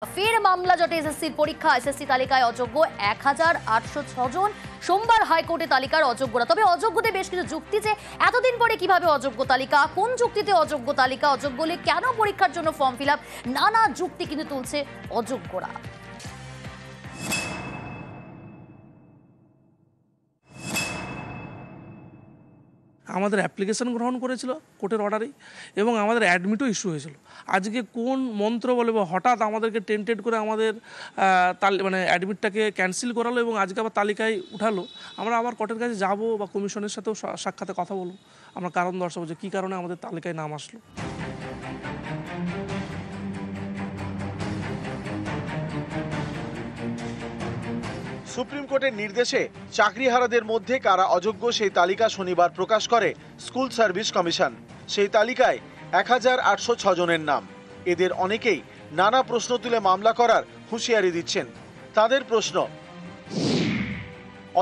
ফের মামলা জটে এসএসসির পরীক্ষা। এসএসসি তালিকায় অযোগ্য 1806 জন। সোমবার হাইকোর্টে তালিকার অযোগ্যরা। তবে অযোগ্যদের বেশ কিছু যুক্তি, যে এতদিন পরে কিভাবে অযোগ্য তালিকা, কোন যুক্তিতে অযোগ্য তালিকা, অযোগ্য হলে কেন পরীক্ষার জন্য ফর্ম ফিল আপ, নানা যুক্তি কিন্তু তুলছে অযোগ্যরা। আমাদের অ্যাপ্লিকেশন গ্রহণ করেছিল কোর্টের অর্ডারেই, এবং আমাদের অ্যাডমিটও ইস্যু হয়েছিল। আজকে কোন মন্ত্র বলে বা হঠাৎ আমাদেরকে টেন্টেড করে আমাদের অ্যাডমিটটাকে ক্যান্সেল করালো এবং আজকে আবার তালিকায় উঠালো। আমরা আবার কোর্টের কাছে যাব বা কমিশনের সাথেও সাক্ষাতে কথা বলবো, আমরা কারণ দর্শাবো যে কী কারণে আমাদের তালিকায় নাম আসলো। সুপ্রিম কোর্টের নির্দেশে চাকরিহারাদের মধ্যে কারা অযোগ্য সেই তালিকা শনিবার প্রকাশ করে স্কুল সার্ভিস কমিশন। সেই তালিকায় 1806 জনের নাম। এদের অনেকেই নানা প্রশ্ন তুলে মামলা করার হুঁশিয়ারি দিচ্ছেন। তাদের প্রশ্ন,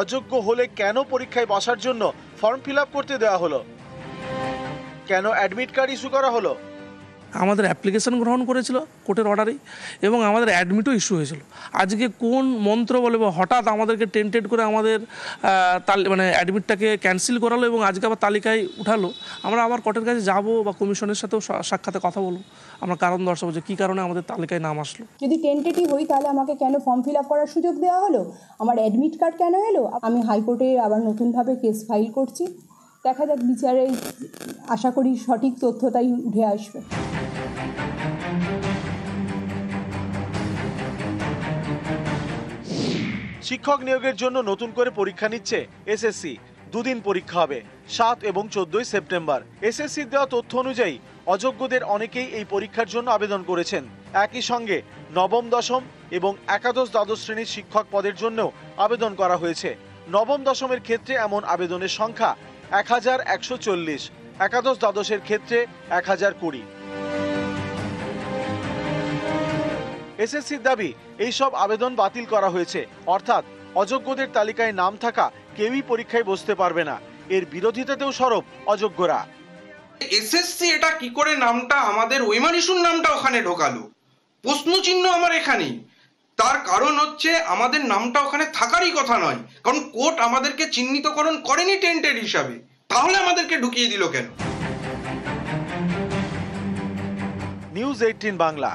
অযোগ্য হলে কেন পরীক্ষায় বসার জন্য ফর্ম ফিল আপ করতে দেওয়া হলো? কেন অ্যাডমিট কার্ড ইস্যু করা হলো? আমাদের অ্যাপ্লিকেশন গ্রহণ করেছিল কোর্টের অর্ডারেই, এবং আমাদের অ্যাডমিটও ইস্যু হয়েছিল। আজকে কোন মন্ত্র বলে বা হঠাৎ আমাদেরকে টেন্টেড করে আমাদের অ্যাডমিটটাকে ক্যান্সেল করালো এবং আজকে আবার তালিকায় উঠালো। আমরা আবার কোর্টের কাছে যাব বা কমিশনের সাথেও সাক্ষাতে কথা বলবো, আমরা কারণ দর্শাবো যে কী কারণে আমাদের তালিকায় নাম আসলো। যদি টেন্টেটিভ হই তাহলে আমাকে কেন ফর্ম ফিল আপ করার সুযোগ দেওয়া হলো? আমার অ্যাডমিট কার্ড কেন এলো? আমি হাইকোর্টে আবার নতুনভাবে কেস ফাইল করছি। দেখা যাক, বিচারে আশা করি সঠিক তথ্যটাই উঠে আসবে। শিক্ষক নিয়োগের জন্য নতুন করে পরীক্ষা নিচ্ছে এসএসসি। দুদিন পরীক্ষা হবে, 7 এবং 14 সেপ্টেম্বর। এসএসসির দেওয়া তথ্য অনুযায়ী অযোগ্যদের অনেকেই এই পরীক্ষার জন্য আবেদন করেছেন। একই সঙ্গে নবম, দশম এবং একাদশ, দ্বাদশ শ্রেণীর শিক্ষক পদের জন্যও আবেদন করা হয়েছে। নবম, দশমের ক্ষেত্রে এমন আবেদনের সংখ্যা 1140, একাদশ, দ্বাদশের ক্ষেত্রে 1020। এসএসসির দাবি, এইসব আবেদন বাতিল করা হয়েছে, অর্থাৎ অযোগ্যদের তালিকায় নাম থাকা কেউই পরীক্ষায় বসতে পারবে না। এর বিরোধিতাতেও সরব অযোগ্যরা। এসএসসি এটা কি করে নামটা আমাদের ওইমানিসুর নামটা ওখানে ঢোকালো? প্রশ্নচিহ্ন আমার এখানেই। তার কারণ হচ্ছে আমাদের নামটা ওখানে থাকারই কথা নয়, কারণ কোর্ট আমাদেরকে চিহ্নিতকরণ করেনি টেন্টেড হিসাবে, তাহলে আমাদেরকে ঢুকিয়ে দিল কেন? নিউজ 18 বাংলা।